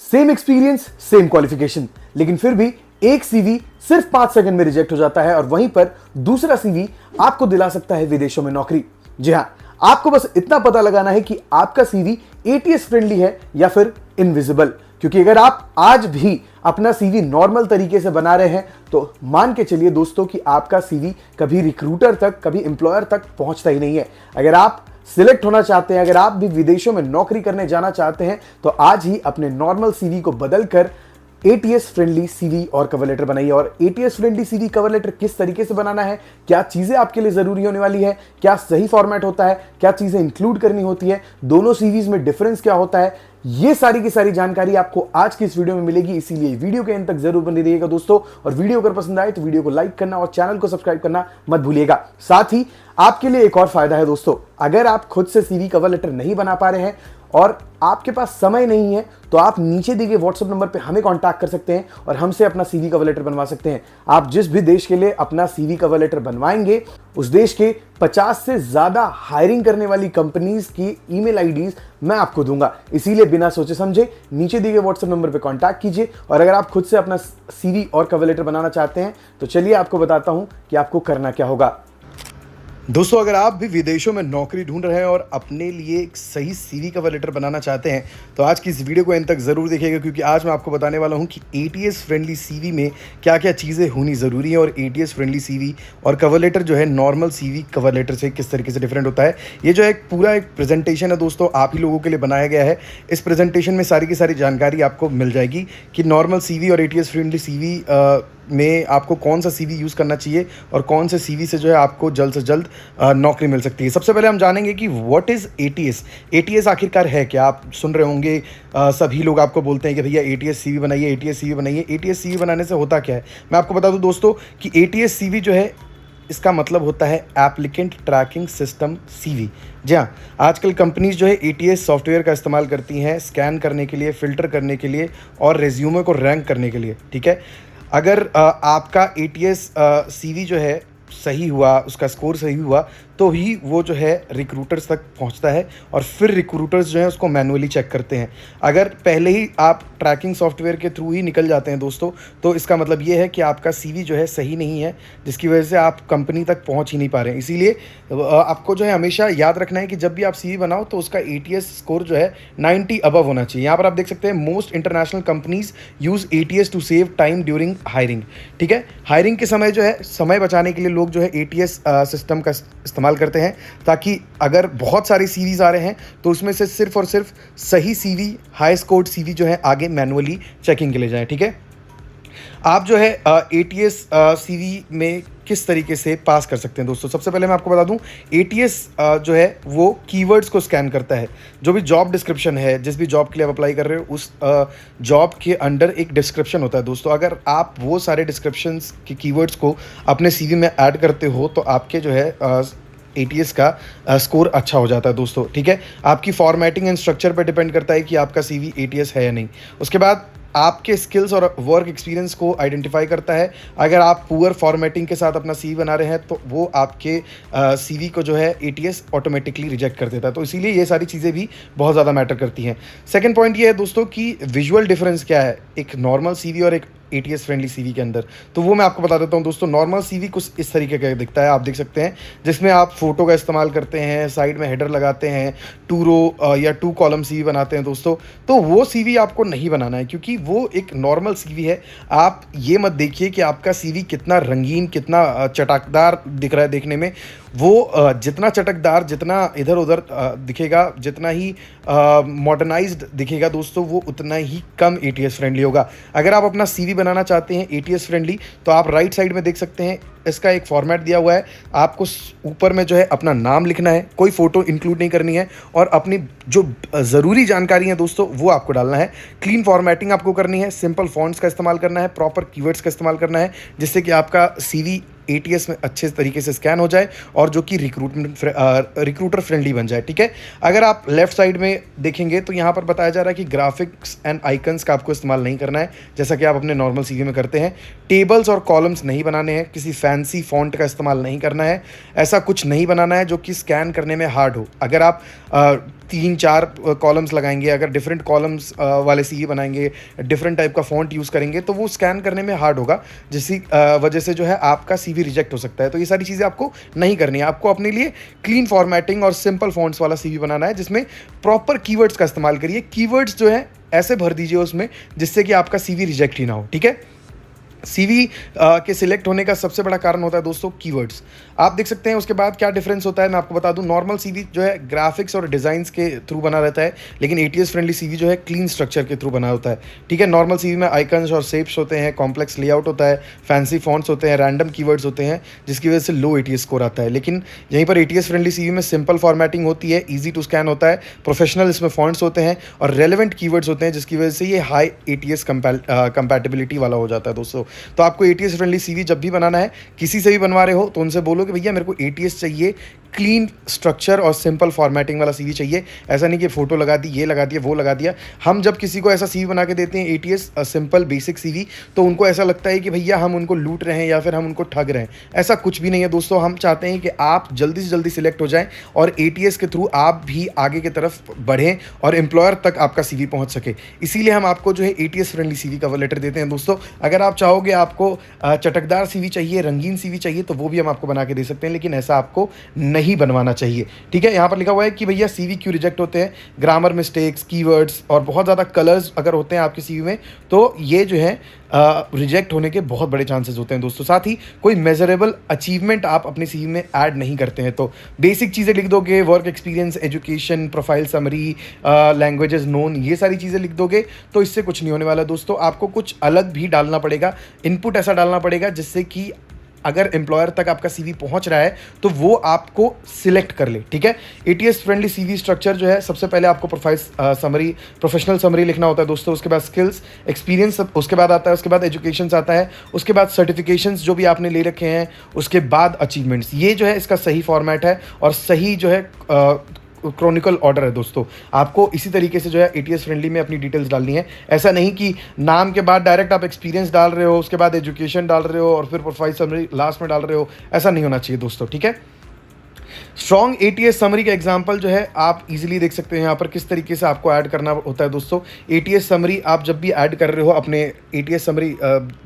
Same experience, same qualification, लेकिन फिर भी एक सीवी सिर्फ 5 सेकंड में रिजेक्ट हो जाता है और वहीं पर दूसरा सीवी आपको दिला सकता है विदेशों में नौकरी। जी हां, आपको बस इतना पता लगाना है कि आपका सीवी एटीएस फ्रेंडली है या फिर इनविजिबल। क्योंकि अगर आप आज भी अपना सीवी नॉर्मल तरीके से बना रहे हैं तो मान के चलिए दोस्तों कि आपका सीवी कभी रिक्रूटर तक, कभी एम्प्लॉयर तक पहुंचता ही नहीं है। अगर आप सिलेक्ट होना चाहते हैं, अगर आप भी विदेशों में नौकरी करने जाना चाहते हैं तो आज ही अपने नॉर्मल सीवी को बदलकर एटीएस फ्रेंडली सीवी और कवर लेटर बनाइए। और ATS friendly CV cover letter किस तरीके से बनाना है, क्या चीजें आपके लिए जरूरी होने वाली है, क्या सही फॉर्मेट होता है, क्या चीजें इंक्लूड करनी होती है, दोनों सीवीज में डिफरेंस क्या होता है, ये सारी की सारी जानकारी आपको आज की इस वीडियो में मिलेगी। इसीलिए वीडियो के अंत तक जरूर बने रहिएगा दोस्तों। और वीडियो अगर पसंद आए तो वीडियो को लाइक करना और चैनल को सब्सक्राइब करना मत भूलिएगा। साथ ही आपके लिए एक और फायदा है दोस्तों, अगर आप खुद से सीवी कवर लेटर नहीं बना पा रहे हैं और आपके पास समय नहीं है तो आप नीचे दिए गए व्हाट्सएप नंबर पे हमें कांटेक्ट कर सकते हैं और हमसे अपना सीवी कवर लेटर बनवा सकते हैं। आप जिस भी देश के लिए अपना सीवी कवर लेटर बनवाएंगे उस देश के 50 से ज्यादा हायरिंग करने वाली कंपनीज की ईमेल आईडीज मैं आपको दूंगा। इसीलिए बिना सोचे समझे नीचे दिए गए व्हाट्सएप नंबर पे कांटेक्ट कीजिए। और अगर आप खुद से अपना सीवी और कवर लेटर बनाना चाहते हैं तो चलिए आपको बताता हूं कि आपको करना क्या होगा। दोस्तों, अगर आप भी विदेशों में नौकरी ढूंढ रहे हैं और अपने लिए एक सही सीवी कवर लेटर बनाना चाहते हैं तो आज की इस वीडियो को अंत तक ज़रूर देखिएगा, क्योंकि आज मैं आपको बताने वाला हूं कि एटीएस फ्रेंडली सीवी में क्या क्या चीज़ें होनी ज़रूरी है और एटीएस फ्रेंडली सीवी और कवर लेटर जो है नॉर्मल सीवी कवर लेटर से किस तरीके से डिफरेंट होता है। ये जो एक पूरा एक प्रेजेंटेशन है दोस्तों, आप ही लोगों के लिए बनाया गया है। इस प्रेजेंटेशन में सारी की सारी जानकारी आपको मिल जाएगी कि नॉर्मल सीवी और एटीएस फ्रेंडली सीवी में आपको कौन सा सीवी यूज़ करना चाहिए और कौन से सीवी से जो है आपको जल्द से जल्द नौकरी मिल सकती है। सबसे पहले हम जानेंगे कि व्हाट इज़ एटीएस। एटीएस आखिरकार है क्या। आप सुन रहे होंगे सभी लोग आपको बोलते हैं कि भैया एटीएस सीवी बनाइए, एटीएस सीवी बनाइए। एटीएस सीवी बनाने से होता क्या है, मैं आपको बता दूं दोस्तों कि एटीएस सीवी जो है इसका मतलब होता है एप्लीकेंट ट्रैकिंग सिस्टम सीवी। जी हाँ, आजकल कंपनीज जो है एटीएस सॉफ्टवेयर का इस्तेमाल करती हैं स्कैन करने के लिए, फ़िल्टर करने के लिए और रेज्यूमे को रैंक करने के लिए। ठीक है, अगर आपका एटीएस सीवी जो है सही हुआ, उसका स्कोर सही हुआ तो ही वो जो है रिक्रूटर्स तक पहुंचता है और फिर रिक्रूटर्स जो है उसको मैनुअली चेक करते हैं। अगर पहले ही आप ट्रैकिंग सॉफ्टवेयर के थ्रू ही निकल जाते हैं दोस्तों तो इसका मतलब ये है कि आपका सीवी जो है सही नहीं है, जिसकी वजह से आप कंपनी तक पहुंच ही नहीं पा रहे हैं। इसीलिए आपको जो है हमेशा याद रखना है कि जब भी आप सीवी बनाओ तो उसका एटीएस स्कोर जो है 90 अबव होना चाहिए। यहाँ पर आप देख सकते हैं most international companies use ATS to save time during hiring. ठीक है, हायरिंग के समय जो है समय बचाने के लिए लोग जो है एटीएस सिस्टम का इस्तेमाल करते हैं, ताकि अगर बहुत सारे सीवीज आ रहे हैं तो उसमें से सिर्फ और सिर्फ सही सीवी, हाई स्कोर्ड सीवी जो है आगे मैनुअली चेकिंग के लिए जाए। ठीक है, आप जो है एटीएस सीवी में किस तरीके से पास कर सकते हैं दोस्तों। सबसे पहले मैं आपको बता दूं, एटीएस जो है वो कीवर्ड्स को स्कैन करता है। जो भी जॉब डिस्क्रिप्शन है, जिस भी जॉब के लिए आप अप्लाई कर रहे हो उस जॉब के अंडर एक डिस्क्रिप्शन होता है दोस्तों। अगर आप वो सारे डिस्क्रिप्शंस के कीवर्ड्स को अपने सीवी में ऐड करते हो तो आपके जो है एटीएस का स्कोर अच्छा हो जाता है दोस्तों। ठीक है, आपकी फॉर्मेटिंग एंड स्ट्रक्चर पर डिपेंड करता है कि आपका सीवी एटीएस है या नहीं। उसके बाद आपके स्किल्स और वर्क एक्सपीरियंस को आइडेंटिफाई करता है। अगर आप पुअर फॉर्मेटिंग के साथ अपना सीवी बना रहे हैं तो वो आपके सीवी को जो है एटीएस ऑटोमेटिकली रिजेक्ट कर देता है। तो इसीलिए ये सारी चीज़ें भी बहुत ज़्यादा मैटर करती हैं। सेकंड पॉइंट ये है दोस्तों कि विजुअल डिफरेंस क्या है एक नॉर्मल सीवी और एक एटीएस फ्रेंडली सीवी के अंदर, तो वो मैं आपको बता देता हूँ दोस्तों। नॉर्मल सीवी कुछ इस तरीके का दिखता है, आप देख सकते हैं, जिसमें आप फोटो का इस्तेमाल करते हैं, साइड में हेडर लगाते हैं, 2 रो या 2 कॉलम सीवी बनाते हैं दोस्तों। तो वो सीवी आपको नहीं बनाना है क्योंकि वो एक नॉर्मल सीवी है। आप ये मत देखिए कि आपका सीवी कितना रंगीन, कितना चटकदार दिख रहा है देखने में। वो जितना चटकदार, जितना इधर उधर दिखेगा, जितना ही मॉडर्नाइज्ड दिखेगा दोस्तों, वो उतना ही कम एटीएस फ्रेंडली होगा। अगर आप अपना सीवी बनाना चाहते हैं एटीएस फ्रेंडली तो आप राइट साइड में देख सकते हैं इसका एक फॉर्मेट दिया हुआ है। आपको ऊपर में जो है अपना नाम लिखना है, कोई फ़ोटो इंक्लूड नहीं करनी है और अपनी जो ज़रूरी जानकारी है दोस्तों वो आपको डालना है। क्लीन फॉर्मेटिंग आपको करनी है, सिंपल फॉन्ट्स का इस्तेमाल करना है, प्रॉपर कीवर्ड्स का इस्तेमाल करना है, जिससे कि आपका सीवी एटीएस में अच्छे तरीके से स्कैन हो जाए और जो कि रिक्रूटर फ्रेंडली बन जाए। ठीक है, अगर आप लेफ्ट साइड में देखेंगे तो यहाँ पर बताया जा रहा है कि ग्राफिक्स एंड आइकन्स का आपको इस्तेमाल नहीं करना है, जैसा कि आप अपने नॉर्मल सीवी में करते हैं। टेबल्स और कॉलम्स नहीं बनाने हैं, किसी फैंसी फॉन्ट का इस्तेमाल नहीं करना है, ऐसा कुछ नहीं बनाना है जो कि स्कैन करने में हार्ड हो। अगर आप 3-4 कॉलम्स लगाएंगे, अगर डिफरेंट कॉलम्स वाले सीवी बनाएंगे, डिफरेंट टाइप का फॉन्ट यूज़ करेंगे, तो वो स्कैन करने में हार्ड होगा, जिसकी वजह से जो है आपका सीवी रिजेक्ट हो सकता है। तो ये सारी चीज़ें आपको नहीं करनी है। आपको अपने लिए क्लीन फॉर्मेटिंग और सिंपल फॉन्ट्स वाला सीवी बनाना है, जिसमें प्रॉपर कीवर्ड्स का इस्तेमाल करिए। कीवर्ड्स जो है ऐसे भर दीजिए उसमें जिससे कि आपका सीवी रिजेक्ट ही ना हो, ठीक है। सीवी के सिलेक्ट होने का सबसे बड़ा कारण होता है दोस्तों कीवर्ड्स। आप देख सकते हैं उसके बाद क्या डिफरेंस होता है, मैं आपको बता दूं। नॉर्मल सीवी जो है ग्राफिक्स और डिज़ाइंस के थ्रू बना रहता है, लेकिन एटीएस फ्रेंडली सीवी जो है क्लीन स्ट्रक्चर के थ्रू बना होता है, ठीक है। नॉर्मल सीवी में आइकन्स और शेप्स होते हैं, कॉम्प्लेक्स लेआउट होता है, फैंसी फॉन्ट्स होते हैं, रैंडम कीवर्ड्स होते हैं, जिसकी वजह से लो एटीएस स्कोर आता है। लेकिन यहीं पर एटीएस फ्रेंडली सीवी में सिंपल फॉर्मेटिंग होती है, ईजी टू स्कैन होता है, प्रोफेशनल इसमें फॉन्ट्स होते हैं और रेलिवेंट कीवर्ड्स होते हैं, जिसकी वजह से ये हाई एटीएस कंपैटिबिलिटी वाला हो जाता है दोस्तों। तो आपको एटीएस फ्रेंडली सीवी जब भी बनाना है, किसी से भी बनवा रहे हो, तो उनसे बोलो कि भैया मेरे को एटीएस चाहिए, क्लीन स्ट्रक्चर और सिंपल फॉर्मेटिंग वाला सीवी चाहिए। ऐसा नहीं कि फोटो लगा दी, ये लगा दिया, वो लगा दिया। हम जब किसी को ऐसा सीवी बना के देते हैं एटीएस सिंपल बेसिक सीवी, तो उनको ऐसा लगता है कि भैया हम उनको लूट रहे हैं या फिर हम उनको ठग रहे हैं। ऐसा कुछ भी नहीं है दोस्तों। हम चाहते हैं कि आप जल्दी से जल्दी सिलेक्ट हो जाएं और एटीएस के थ्रू आप भी आगे की तरफ बढ़ें और एम्प्लॉयर तक आपका सीवी पहुंच सके। इसीलिए हम आपको जो है ATS friendly CV cover letter देते हैं दोस्तों। अगर आप चाहोगे आपको चटकदार सीवी चाहिए, रंगीन सीवी चाहिए, तो वो भी हम आपको बना के दे सकते हैं, लेकिन ऐसा आपको नहीं बनवाना चाहिए, ठीक है। यहाँ पर लिखा हुआ है कि भैया सीवी क्यों रिजेक्ट होते हैं, ग्रामर मिस्टेक्स, कीवर्ड्स और बहुत ज़्यादा कलर्स अगर होते हैं आपकी सीवी में, तो ये जो है रिजेक्ट होने के बहुत बड़े चांसेस होते हैं दोस्तों। साथ ही कोई मेजरेबल अचीवमेंट आप अपनी सीवी में ऐड नहीं करते हैं, तो बेसिक चीज़ें लिख दोगे, work experience, education, profile summary, languages known, ये सारी चीज़ें लिख दोगे तो इससे कुछ नहीं होने वाला दोस्तों। आपको कुछ अलग भी डालना पड़ेगा, इनपुट ऐसा डालना पड़ेगा जिससे कि अगर एम्प्लॉयर तक आपका सीवी पहुंच रहा है तो वो आपको सिलेक्ट कर ले, ठीक है। एटीएस फ्रेंडली सीवी स्ट्रक्चर जो है, सबसे पहले आपको प्रोफाइल समरी, प्रोफेशनल समरी लिखना होता है दोस्तों। उसके बाद स्किल्स, एक्सपीरियंस, उसके बाद आता है, उसके बाद एजुकेशन आता है, उसके बाद सर्टिफिकेशंस जो भी आपने ले रखे हैं, उसके बाद अचीवमेंट्स। ये जो है इसका सही फॉर्मेट है और सही जो है क्रॉनिकल ऑर्डर है दोस्तों। आपको इसी तरीके से जो है एटीएस फ्रेंडली में अपनी डिटेल्स डालनी है। ऐसा नहीं कि नाम के बाद डायरेक्ट आप एक्सपीरियंस डाल रहे हो, उसके बाद एजुकेशन डाल रहे हो और फिर प्रोफाइल समरी लास्ट में डाल रहे हो। ऐसा नहीं होना चाहिए दोस्तों, ठीक है। स्ट्रॉन्ग एटीएस समरी का एग्जांपल जो है आप इजीली देख सकते हैं यहाँ पर किस तरीके से आपको ऐड करना होता है दोस्तों। एटीएस समरी आप जब भी ऐड कर रहे हो अपने एटीएस समरी,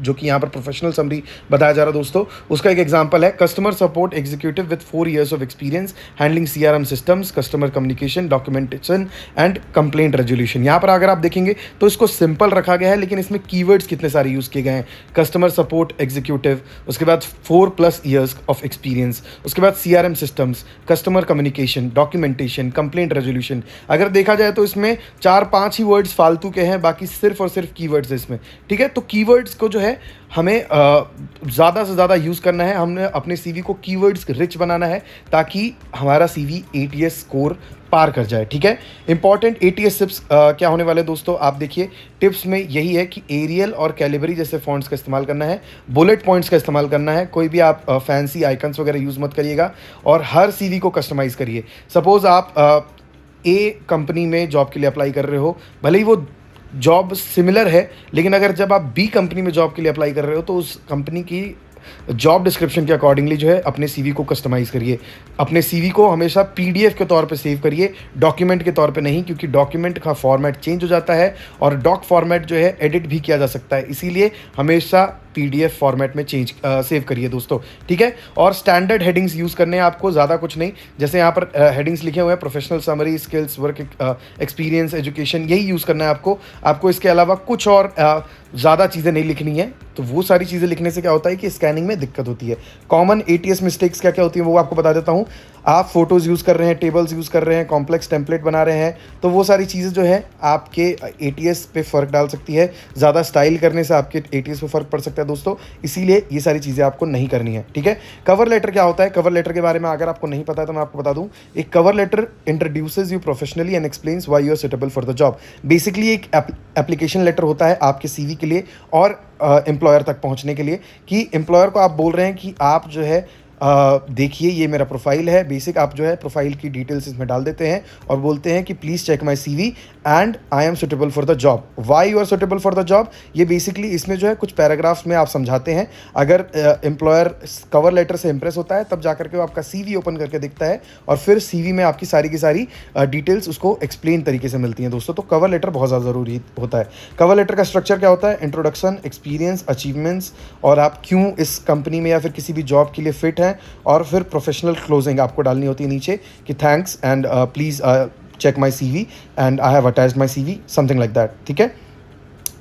जो कि यहाँ पर प्रोफेशनल समरी बताया जा रहा है दोस्तों, उसका एक एग्जांपल है customer support executive with 4 years of experience handling CRM systems, customer communication, documentation and complaint resolution. यहाँ पर अगर आप देखेंगे तो इसको सिंपल रखा गया है, लेकिन इसमें कीवर्ड्स कितने सारे यूज़ किए गए हैं। कस्टमर सपोर्ट एग्जीक्यूटिव, उसके बाद 4+ years ऑफ एक्सपीरियंस, उसके बाद CRM systems, customer communication, documentation, complaint resolution. अगर देखा जाए तो इसमें 4-5 ही वर्ड्स फालतू के हैं, बाकी सिर्फ और सिर्फ कीवर्ड्स है इसमें, ठीक है। तो कीवर्ड्स को जो है हमें ज़्यादा से ज़्यादा यूज़ करना है। हमने अपने सीवी को कीवर्ड्स रिच बनाना है ताकि हमारा सीवी एटीएस स्कोर पार कर जाए, ठीक है। इंपॉर्टेंट एटीएस टिप्स क्या होने वाले दोस्तों, आप देखिए टिप्स में यही है कि एरियल और कैलिबरी जैसे फॉन्ट्स का इस्तेमाल करना है, बुलेट पॉइंट्स का इस्तेमाल करना है, कोई भी आप फैंसी आइकन्स वगैरह यूज़ मत करिएगा और हर सीवी को कस्टमाइज़ करिए। सपोज़ आप ए कंपनी में जॉब के लिए अप्लाई कर रहे हो, भले ही वो जॉब सिमिलर है, लेकिन अगर जब आप बी कंपनी में जॉब के लिए अप्लाई कर रहे हो तो उस कंपनी की जॉब डिस्क्रिप्शन के अकॉर्डिंगली जो है अपने सीवी को कस्टमाइज़ करिए। अपने सीवी को हमेशा पीडीएफ के तौर पे सेव करिए, डॉक्यूमेंट के तौर पे नहीं, क्योंकि डॉक्यूमेंट का फॉर्मेट चेंज हो जाता है और डॉक फॉर्मेट जो है एडिट भी किया जा सकता है। इसीलिए हमेशा पीडीएफ फॉर्मेट में सेव करिए दोस्तों, ठीक है। और स्टैंडर्ड हेडिंग्स यूज़ करने हैं आपको, ज़्यादा कुछ नहीं। जैसे यहाँ पर हेडिंग्स लिखे हुए हैं professional summary, skills, work experience, education, यही यूज़ करना है आपको इसके अलावा कुछ और ज़्यादा चीज़ें नहीं लिखनी है। तो वो सारी चीज़ें लिखने से क्या होता है कि स्कैनिंग में दिक्कत होती है। कॉमन एटीएस मिस्टेक्स क्या क्या होती हैं वो आपको बता देता हूँ। आप फोटोज़ यूज़ कर रहे हैं, टेबल्स यूज़ कर रहे हैं, कॉम्प्लेक्स टेम्पलेट बना रहे हैं, तो वो सारी चीज़ें जो है आपके एटीएस पे फ़र्क डाल सकती है। ज़्यादा स्टाइल करने से आपके एटीएस पे फ़र्क पड़ सकता है दोस्तों, इसीलिए ये सारी चीज़ें आपको नहीं करनी है, ठीक है। कवर लेटर क्या होता है, कवर लेटर के बारे में अगर आपको नहीं पता है तो मैं आपको बता दूँ। एक cover letter introduces you professionally and explains why you are suitable for the job. Basically एक एप्लीकेशन लेटर होता है आपके सीवी के लिए और एम्प्लॉयर तक पहुँचने के लिए, कि एम्प्लॉयर को आप बोल रहे हैं कि आप जो है देखिए ये मेरा प्रोफाइल है, बेसिक आप जो है प्रोफाइल की डिटेल्स इसमें डाल देते हैं और बोलते हैं कि please check my CV and I am suitable for the job. Why you are suitable for the job, ये बेसिकली इसमें जो है कुछ पैराग्राफ्स में आप समझाते हैं। अगर एम्प्लॉयर कवर लेटर से इंप्रेस होता है तब जाकर के वो आपका सीवी ओपन करके देखता है और फिर सीवी में आपकी सारी की सारी डिटेल्स उसको एक्सप्लेन तरीके से मिलती हैं दोस्तों। तो कवर लेटर बहुत ज़्यादा ज़रूरी होता है। कवर लेटर का स्ट्रक्चर क्या होता है, इंट्रोडक्शन, एक्सपीरियंस, अचीवमेंट्स और आप क्यों इस कंपनी में या फिर किसी भी जॉब के लिए फिट हैं, और फिर प्रोफेशनल क्लोजिंग आपको डालनी होती है नीचे कि thanks and please check my CV and I have attached my CV, something like that. ठीक है,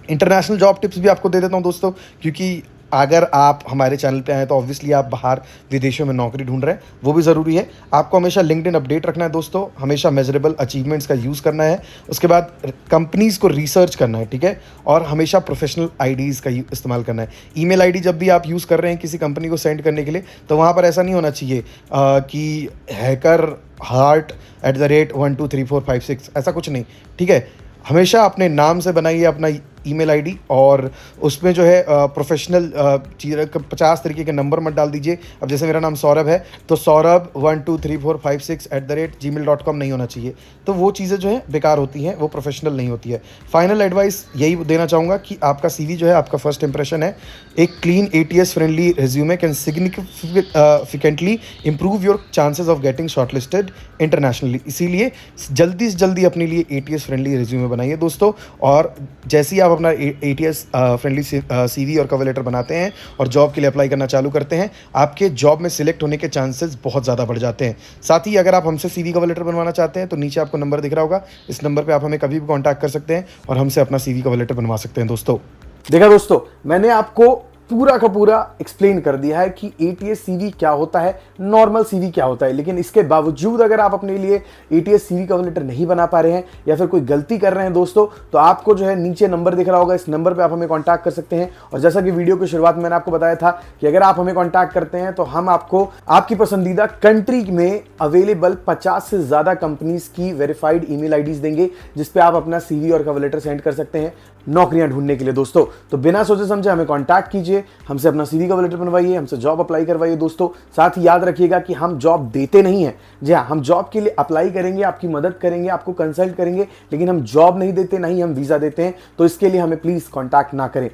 इंटरनेशनल जॉब टिप्स भी आपको दे देता हूँ दोस्तों, क्योंकि अगर आप हमारे चैनल पे आए तो ऑब्वियसली आप बाहर विदेशों में नौकरी ढूंढ रहे हैं, वो भी ज़रूरी है। आपको हमेशा लिंक्डइन अपडेट रखना है दोस्तों, हमेशा मेजरेबल अचीवमेंट्स का यूज़ करना है, उसके बाद कंपनीज़ को रिसर्च करना है। ठीक है, और हमेशा प्रोफेशनल आईडीज़ का इस्तेमाल करना है। ईमेल आईडी जब भी आप यूज़ कर रहे हैं किसी कंपनी को सेंड करने के लिए, तो वहाँ पर ऐसा नहीं होना चाहिए कि hacker@12345 ऐसा कुछ नहीं। ठीक है, हमेशा अपने नाम से बनाइए अपना ईमेल आईडी और उसमें जो है प्रोफेशनल चीज़ 50 तरीके के नंबर मत डाल दीजिए। अब जैसे मेरा नाम सौरभ है तो सौरभ 123456@gmail.com नहीं होना चाहिए। तो वो चीज़ें जो है बेकार होती हैं, वो प्रोफेशनल नहीं होती है। फाइनल एडवाइस यही देना चाहूँगा कि आपका सीवी जो है आपका फर्स्ट इंप्रेशन है। एक clean ATS friendly resume can significantly improve your chances of getting shortlisted internationally. इसीलिए जल्दी से जल्दी अपने लिए ATS फ्रेंडली रिज्यूमे बनाइए दोस्तों, और जैसे ही आप अपना ATS फ्रेंडली CV और कवर लेटर बनाते हैं और जॉब के लिए अप्लाई करना चालू करते हैं, आपके जॉब में सिलेक्ट होने के चांसेस बहुत ज़्यादा बढ़ जाते हैं। साथ ही अगर आप हमसे CV कवर लेटर बनवाना चाहते हैं तो नीचे आपको नंबर दिख रहा होगा, इस नंबर पे आप हमें कभी भी कांटेक्ट कर सकते हैं और हमसे अपना CV कवर लेटर बनवा सकते हैं दोस्तों। देखा दोस्तों, मैंने आपको पूरा का पूरा एक्सप्लेन कर दिया है कि ATS CV क्या होता है, नॉर्मल CV क्या होता है। लेकिन इसके बावजूद अगर आप अपने लिए ATS CV कवर लेटर नहीं बना पा रहे हैं या फिर कोई गलती कर रहे हैं दोस्तों, तो आपको जो है नीचे नंबर दिख रहा होगा, इस नंबर पे आप हमें कांटेक्ट कर सकते हैं। और जैसा कि वीडियो की शुरुआत में मैंने आपको बताया था कि अगर आप हमें कांटेक्ट करते हैं तो हम आपको आपकी पसंदीदा कंट्री में अवेलेबल 50 से ज़्यादा कंपनीज की वेरीफाइड ईमेल आईडीज देंगे, जिसपे आप अपना CV और कवर लेटर सेंड कर सकते हैं नौकरियां ढूंढने के लिए दोस्तों। तो बिना सोचे समझे हमें कांटेक्ट कीजिए, हमसे अपना CV कवर लेटर बनवाइए, हमसे जॉब अप्लाई करवाइए दोस्तों। साथ ही याद रखिएगा कि हम जॉब देते नहीं हैं। जी हाँ, हम जॉब के लिए अप्लाई करेंगे, आपकी मदद करेंगे, आपको कंसल्ट करेंगे, लेकिन हम जॉब नहीं देते, नहीं हम वीज़ा देते हैं। तो इसके लिए हमें प्लीज़ कांटेक्ट ना करें।